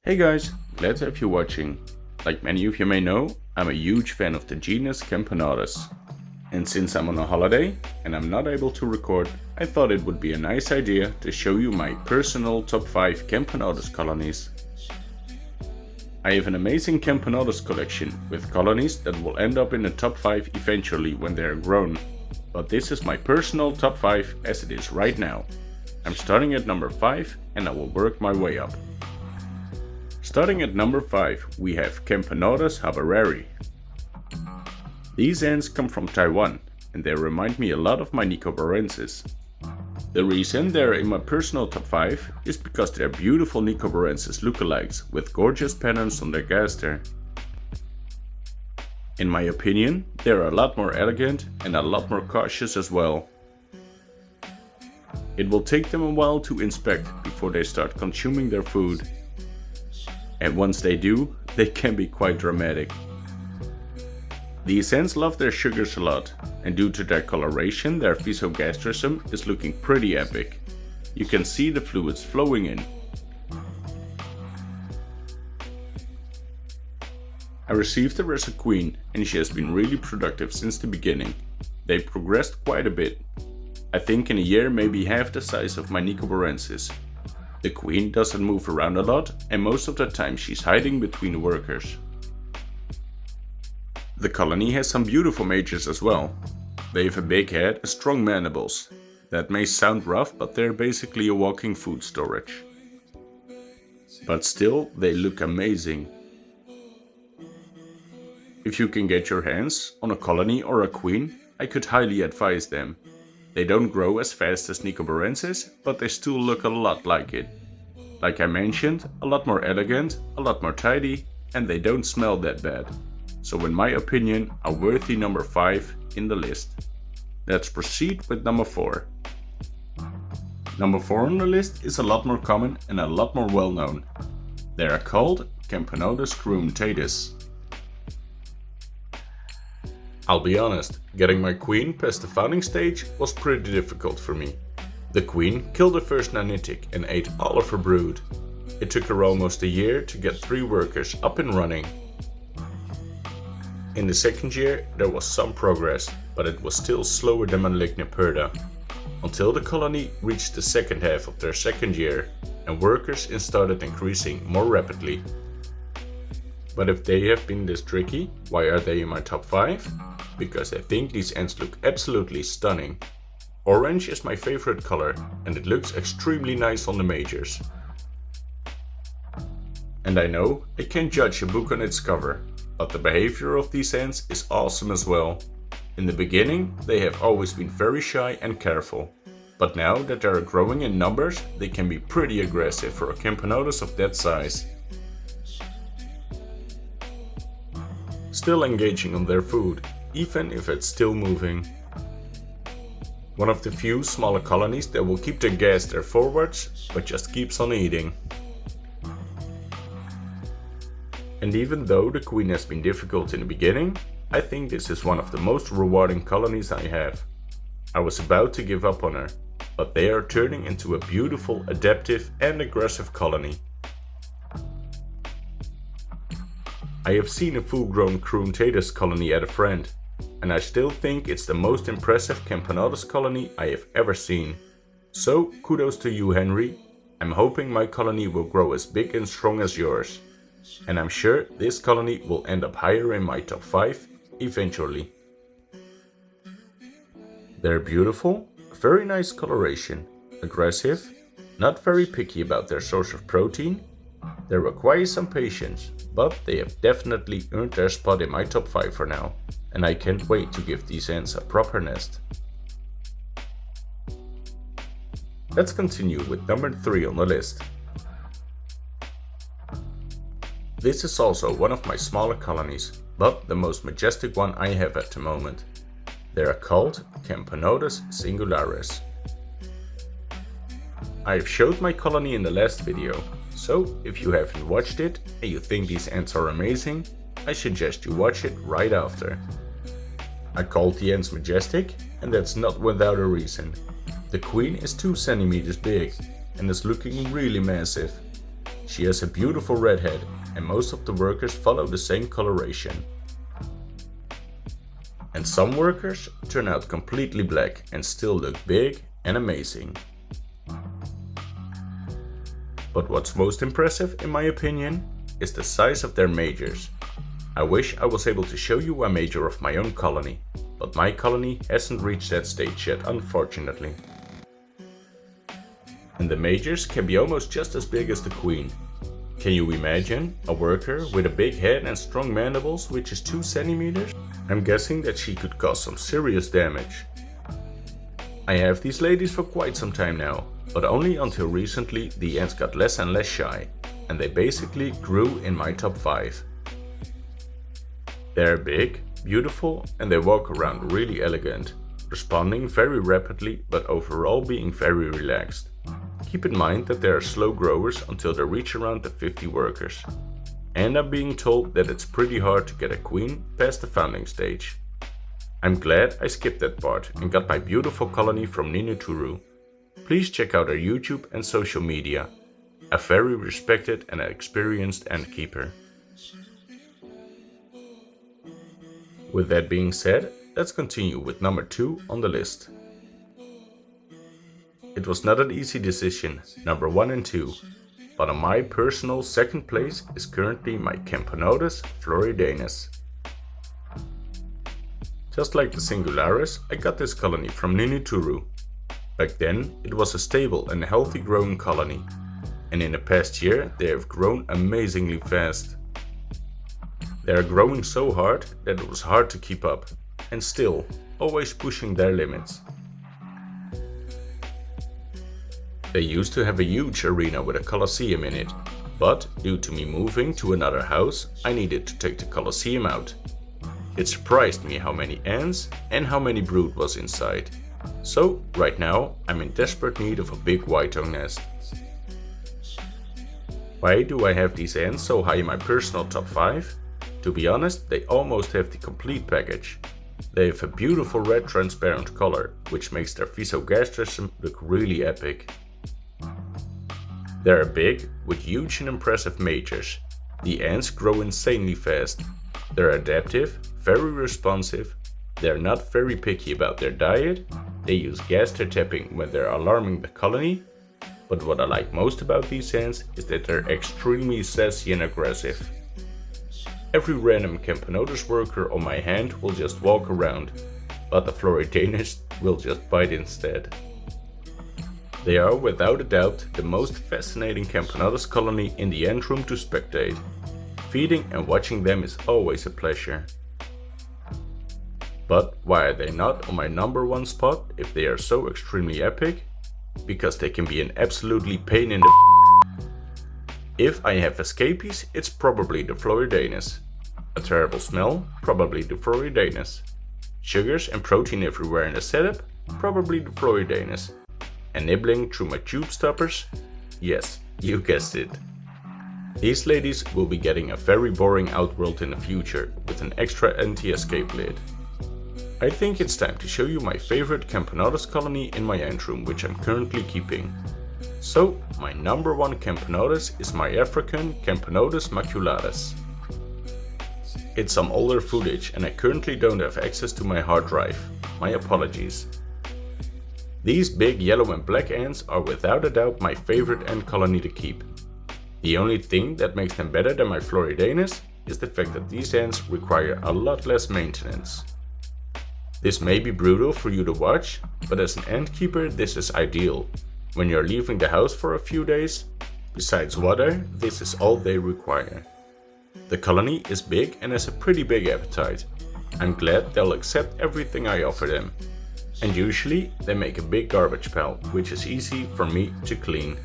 Hey guys, glad to have you watching. Like many of you may know, I'm a huge fan of the genus Camponotus. And since I'm on a holiday and I'm not able to record, I thought it would be a nice idea to show you my personal top 5 Camponotus colonies. I have an amazing Camponotus collection with colonies that will end up in the top 5 eventually when they are grown. But this is my personal top 5 as it is right now. I'm starting at number 5 and I will work my way up. Starting at number 5, we have Camponotus habereri. These ants come from Taiwan and they remind me a lot of my nicobarensis. The reason they're in my personal top 5 is because they're beautiful nicobarensis lookalikes with gorgeous patterns on their gaster. In my opinion, they're a lot more elegant and a lot more cautious as well. It will take them a while to inspect before they start consuming their food. And once they do, they can be quite dramatic. These ants love their sugars a lot, and due to their coloration, their physogastrism is looking pretty epic. You can see the fluids flowing in. I received her as a queen, and she has been really productive since the beginning. They progressed quite a bit. I think in a year maybe half the size of my nicobarensis. The queen doesn't move around a lot and most of the time she's hiding between the workers. The colony has some beautiful majors as well. They have a big head and strong mandibles. That may sound rough, but they're basically a walking food storage. But still, they look amazing. If you can get your hands on a colony or a queen, I could highly advise them. They don't grow as fast as nicobarensis, but they still look a lot like it. Like I mentioned, a lot more elegant, a lot more tidy, and they don't smell that bad. So in my opinion, a worthy number 5 in the list. Let's proceed with number 4. Number 4 on the list is a lot more common and a lot more well known. They are called Camponotus cruentatus. I'll be honest, getting my queen past the founding stage was pretty difficult for me. The queen killed the first nanitic and ate all of her brood. It took her almost a year to get 3 workers up and running. In the second year there was some progress, but it was still slower than Maligniperda, until the colony reached the second half of their second year and workers started increasing more rapidly. But if they have been this tricky, why are they in my top 5? Because I think these ants look absolutely stunning. Orange is my favorite color and it looks extremely nice on the majors. And I know I can't judge a book on its cover, but the behavior of these ants is awesome as well. In the beginning they have always been very shy and careful, but now that they are growing in numbers they can be pretty aggressive for a Camponotus of that size. Still engaging on their food, even if it's still moving. One of the few smaller colonies that will keep their gaster forwards, but just keeps on eating. And even though the queen has been difficult in the beginning, I think this is one of the most rewarding colonies I have. I was about to give up on her, but they are turning into a beautiful, adaptive and aggressive colony. I have seen a full-grown cruentatus colony at a friend, and I still think it's the most impressive Camponotus colony I have ever seen. So kudos to you, Henry. I'm hoping my colony will grow as big and strong as yours. And I'm sure this colony will end up higher in my top 5 eventually. They're beautiful, very nice coloration, aggressive, not very picky about their source of protein. They require some patience, but they have definitely earned their spot in my top 5 for now, and I can't wait to give these ants a proper nest. Let's continue with number 3 on the list. This is also one of my smaller colonies, but the most majestic one I have at the moment. They are called Camponotus singularis. I have showed my colony in the last video, so if you haven't watched it and you think these ants are amazing, I suggest you watch it right after. I called the ants majestic, and that's not without a reason. The queen is 2 centimeters big and is looking really massive. She has a beautiful red head, and most of the workers follow the same coloration. And some workers turn out completely black and still look big and amazing. But what's most impressive, in my opinion, is the size of their majors. I wish I was able to show you a major of my own colony, but my colony hasn't reached that stage yet, unfortunately. And the majors can be almost just as big as the queen. Can you imagine a worker with a big head and strong mandibles which is 2 centimeters? I'm guessing that she could cause some serious damage. I have these ladies for quite some time now, but only until recently the ants got less and less shy, and they basically grew in my top 5. They're big, beautiful, and they walk around really elegant, responding very rapidly but overall being very relaxed. Keep in mind that they are slow growers until they reach around the 50 workers. And I'm being told that it's pretty hard to get a queen past the founding stage. I'm glad I skipped that part and got my beautiful colony from Ninuturu. Please check out her YouTube and social media. A very respected and experienced ant keeper. With that being said, let's continue with number 2 on the list. It was not an easy decision, number 1 and 2, but on my personal second place is currently my Camponotus floridanus. Just like the singularis, I got this colony from Ninuturu. Back then it was a stable and healthy growing colony, and in the past year they have grown amazingly fast. They are growing so hard that it was hard to keep up, and still always pushing their limits. They used to have a huge arena with a coliseum in it, but due to me moving to another house, I needed to take the coliseum out. It surprised me how many ants and how many brood was inside. So right now I'm in desperate need of a big white-tongue nest. Why do I have these ants so high in my personal top 5? To be honest, they almost have the complete package. They have a beautiful red transparent color, which makes their physogastrium look really epic. They are big, with huge and impressive majors. The ants grow insanely fast. They're adaptive, very responsive. They're not very picky about their diet. They use gaster tapping when they're alarming the colony. But what I like most about these ants is that they're extremely sassy and aggressive. Every random Camponotus worker on my hand will just walk around, but the floridanus will just bite instead. They are without a doubt the most fascinating Camponotus colony in the ant room to spectate. Feeding and watching them is always a pleasure. But why are they not on my number 1 spot if they are so extremely epic? Because they can be an absolutely pain in the If I have escapees, it's probably the floridanus. A terrible smell? Probably the floridanus. Sugars and protein everywhere in the setup? Probably the floridanus. And nibbling through my tube stoppers? Yes, you guessed it. These ladies will be getting a very boring outworld in the future with an extra anti-escape lid. I think it's time to show you my favorite Camponotus colony in my ant room, which I'm currently keeping. So, my number 1 Camponotus is my African Camponotus maculatus. It's some older footage and I currently don't have access to my hard drive. My apologies. These big yellow and black ants are without a doubt my favorite ant colony to keep. The only thing that makes them better than my floridanus is the fact that these ants require a lot less maintenance. This may be brutal for you to watch, but as an ant keeper this is ideal. When you're leaving the house for a few days, besides water, this is all they require. The colony is big and has a pretty big appetite. I'm glad they'll accept everything I offer them. And usually they make a big garbage pile, which is easy for me to clean.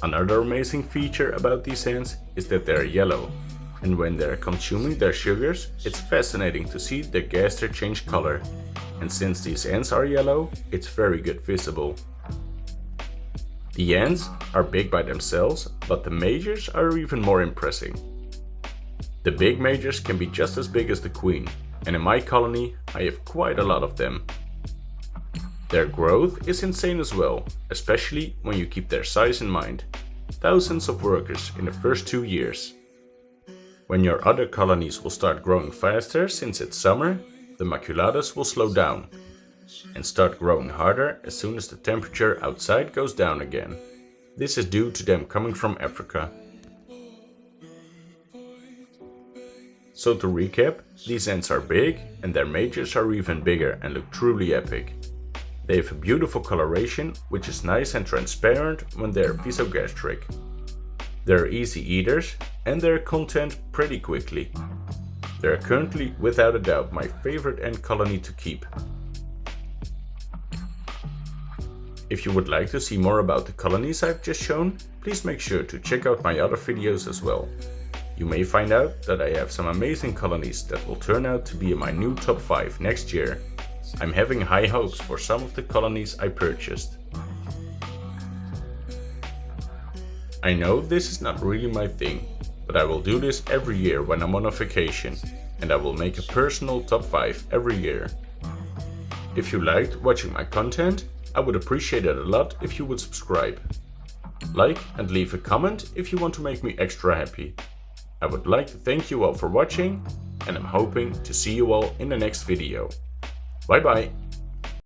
Another amazing feature about these ants is that they're yellow, and when they're consuming their sugars, it's fascinating to see the gaster change color. And since these ants are yellow, it's very good visible. The ants are big by themselves, but the majors are even more impressive. The big majors can be just as big as the queen, and in my colony I have quite a lot of them. Their growth is insane as well, especially when you keep their size in mind. thousands of workers in the first 2 years. When your other colonies will start growing faster since it's summer, the maculatus will slow down and start growing harder as soon as the temperature outside goes down again. This is due to them coming from Africa. So to recap, these ants are big and their majors are even bigger and look truly epic. They have a beautiful coloration which is nice and transparent when they are physogastric. They are easy eaters and they are content pretty quickly. They are currently without a doubt my favorite ant colony to keep. If you would like to see more about the colonies I've just shown, please make sure to check out my other videos as well. You may find out that I have some amazing colonies that will turn out to be in my new top 5 next year. I'm having high hopes for some of the colonies I purchased. I know this is not really my thing, but I will do this every year when I'm on a vacation, and I will make a personal top 5 every year. If you liked watching my content, I would appreciate it a lot if you would subscribe. Like and leave a comment if you want to make me extra happy. I would like to thank you all for watching, and I'm hoping to see you all in the next video. Bye bye!